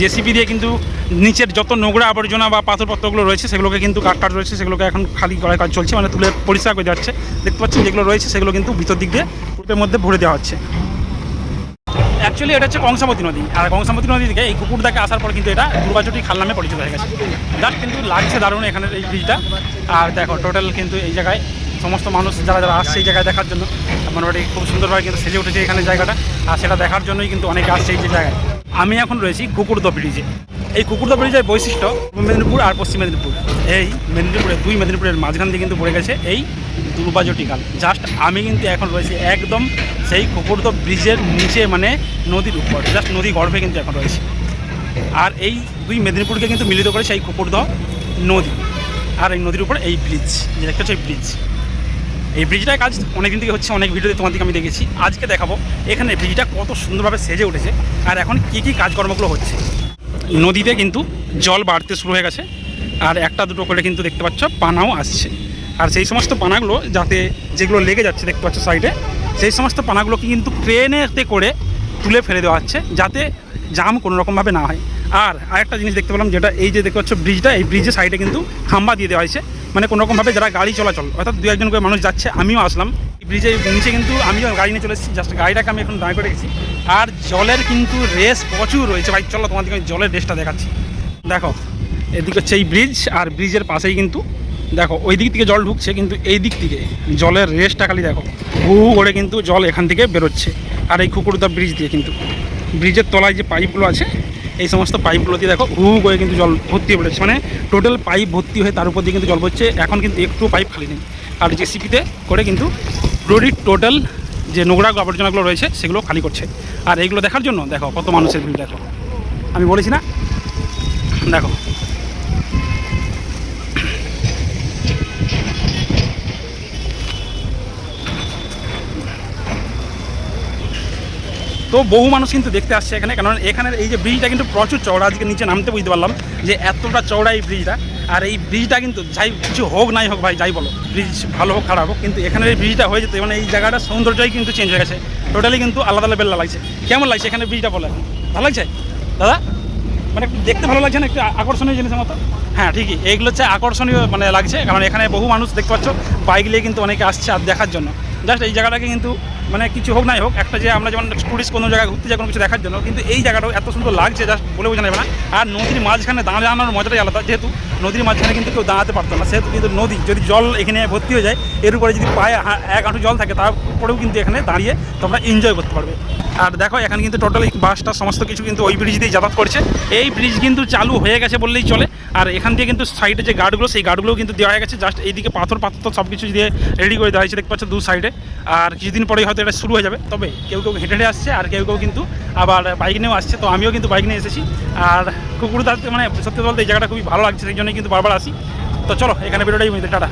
JCB দিয়ে কিন্তু নিচের যত নোংরা আবর্জনা বা পাথরপত্রগুলো রয়েছে সেগুলোকে কিন্তু কাঠ রয়েছে সেগুলোকে এখন খালি করার কাজ চলছে, মানে তুলে পরিষ্কার করে দেওয়া হচ্ছে। দেখতে পাচ্ছেন যেগুলো রয়েছে সেগুলো কিন্তু ভিতর দিক দিয়ে কূপের মধ্যে ভরে দেওয়া হচ্ছে। অ্যাকচুয়ালি এটা হচ্ছে কংসাবতী নদী, আর কংসাবতী নদী থেকে এই কুকুরদাকে আসার পর কিন্তু এটা দুর্গাচটি খাল নামে পরিচিত হয়ে গেছে। জাস্ট কিন্তু লাগছে দারুণ এখানের এই ব্রিজটা। আর দেখো টোটাল কিন্তু এই জায়গায় সমস্ত মানুষ যারা যারা আসছে এই জায়গায় দেখার জন্য মোটামুটি খুব সুন্দরভাবে কিন্তু সেজে উঠেছে এখানে জায়গাটা, আর সেটা দেখার জন্যই কিন্তু অনেকে আসছে এই যে জায়গায়। আমি এখন রয়েছি কুকুরদা ব্রিজে। এই কুকুরদা ব্রিজের বৈশিষ্ট্য পূর্ব মেদিনীপুর আর পশ্চিম মেদিনীপুর, এই মেদিনীপুরের দুই মেদিনীপুরের মাঝখান দিয়ে কিন্তু পড়ে গেছে এই দুর্গাজটি খাল। জাস্ট আমি কিন্তু এখন রয়েছি একদম সেই কুকুরদা ব্রিজের নিচে, মানে নদীর উপর, জাস্ট নদী গর্ভে কিন্তু এখন রয়েছে। আর এই দুই মেদিনীপুরকে কিন্তু মিলিত করে সেই কুকুরদা নদী, আর এই নদীর উপর এই ব্রিজ যে দেখতে হচ্ছে এই ব্রিজ। এই ব্রিজটার কাজ অনেকদিন থেকে হচ্ছে, অনেক ভিডিওতে তোমার দিকে আমি দেখেছি। আজকে দেখাবো এখানে ব্রিজটা কত সুন্দরভাবে সেজে উঠেছে আর এখন কী কী কাজকর্মগুলো হচ্ছে। নদীতে কিন্তু জল বাড়তে শুরু হয়ে গেছে, আর একটা দুটো করে কিন্তু দেখতে পাচ্ছ পানাও আসছে। আর সেই সমস্ত পানাগুলো যাতে যেগুলো লেগে যাচ্ছে দেখতে পাচ্ছ সাইডে, সেই সমস্ত পানাগুলোকে কিন্তু ট্রেনেতে করে তুলে ফেলে দেওয়া হচ্ছে যাতে জাম কোনো রকমভাবে না হয়। আর আরেকটা জিনিস দেখতে পেলাম, যেটা এই যে দেখতে পাচ্ছ ব্রিজটা, এই ব্রিজের সাইডে কিন্তু খাম্বা দিয়ে দেওয়া হয়েছে, মানে কোনো রকমভাবে যারা গাড়ি চলাচল, অর্থাৎ দু একজন করে মানুষ যাচ্ছে, আমিও আসলাম এই ব্রিজের নিচে, কিন্তু আমিও গাড়ি নিয়ে চলে এসেছি। জাস্ট গাড়িটাকে আমি এখন দাঁড় করে রেখেছি। আর জলের কিন্তু রেস প্রচুর রয়েছে ভাই, চলো তোমাদেরকে আমি জলের রেসটা দেখাচ্ছি। দেখো এদিকে হচ্ছে এই ব্রিজ, আর ব্রিজের পাশেই কিন্তু দেখো ওই দিক থেকে জল ঢুকছে, কিন্তু এই দিক থেকে জলের রেসটা খালি দেখো হু করে কিন্তু জল এখান থেকে বেরোচ্ছে। আর এই কুকুরদা ব্রিজ দিয়ে কিন্তু ব্রিজের তলায় যে পাইপগুলো আছে, এই সমস্ত পাইপগুলো দিয়ে দেখো হু করে কিন্তু জল ভর্তি হয়ে পড়েছে, মানে টোটাল পাইপ ভর্তি হয়ে তার উপর দিয়ে কিন্তু জল পড়ছে। এখন কিন্তু একটু পাইপ খালি নেই, আর জেসিপিতে করে কিন্তু রোডের টোটাল যে নোংরা আবর্জনাগুলো রয়েছে সেগুলো খালি করছে। আর এইগুলো দেখার জন্য দেখো কত মানুষের ভিড়, দেখো আমি বলেছি না, দেখো তো বহু মানুষ কিন্তু দেখতে আসছে এখানে, কারণ এখানের এই যে ব্রিজটা কিন্তু প্রচুর চওড়া। আজকে নিচে নামতে বুঝতে পারলাম যে এতটা চওড়া এই ব্রিজটা। আর এই ব্রিজটা কিন্তু যাই কিছু হোক নাই হোক ভাই, যাই বলো ব্রিজ ভালো হোক খারাপ হোক, কিন্তু এখানের এই ব্রিজটা হয়ে যেতে মানে এই জায়গাটার সৌন্দর্যই কিন্তু চেঞ্জ হয়ে গেছে, টোটালি কিন্তু আলাদা লেভেল লাগছে। কেমন লাগছে এখানে ব্রিজটা বলে? ভালো লাগছে দাদা? মানে দেখতে ভালো লাগছে না, একটু আকর্ষণীয় জিনিসের মতো? হ্যাঁ ঠিকই, এইগুলো হচ্ছে আকর্ষণীয় মানে লাগছে, কারণ এখানে বহু মানুষ দেখতে পাচ্ছ বাইক নিয়ে কিন্তু অনেকে আসছে আর দেখার জন্য। জাস্ট এই জায়গাটাকে কিন্তু মানে কিছু হোক নাই হোক, একটা যে আমরা যেমন টুরিস্ট কোনো জায়গায় ঘুরতে যাই কোনো কিছু দেখার জন্য, কিন্তু এই জায়গাটাও এত সুন্দর লাগছে জাস্ট বলে বোঝানো যাবে না। আর নদীর মাঝখানে দাঁড়ানোর মজাটাই আলাদা, যেহেতু নদীর মাঝখানে কিন্তু কেউ দাঁড়াতে পারতো না, সেহেতু কিন্তু নদী যদি জল এখানে ভর্তি হয়ে যায়, এর উপরে যদি পায়ে এক হাঁটু জল থাকে, তারপরেও কিন্তু এখানে দাঁড়িয়ে তোমরা এনজয় করতে পারবে। আর দেখো এখানে কিন্তু টোটাল বাসটা সমস্ত কিছু কিন্তু ওই ব্রিজ দিয়ে যাতায়াত করছে। এই ব্রিজ কিন্তু চালু হয়ে গেছে বললেই চলে। আর এখান দিয়ে কিন্তু সাইডে যে গার্ডগুলো, সেই গার্ডগুলোও কিন্তু দেওয়া হয়ে গেছে। জাস্ট এইদিকে পাথর তো সব কিছু দিয়ে রেডি করে দেওয়া হয়েছে দেখতে পাচ্ছ দু সাইডে। আর কিছুদিন পরেই হয়তো এটা শুরু হয়ে যাবে। তবে কেউ কেউ হেঁটে হেঁটে আসছে, আর কেউ কেউ কিন্তু আবার বাইক নিয়েও আসছে। তো আমিও কিন্তু বাইক নিয়ে এসেছি। আর কুকুরদাতে মানে সত্যি বলতে এই জায়গাটা খুবই ভালো লাগছে, সেই জন্যই কিন্তু বারবার আসি। তো চলো এখানে ভিডিওটাই টাটা।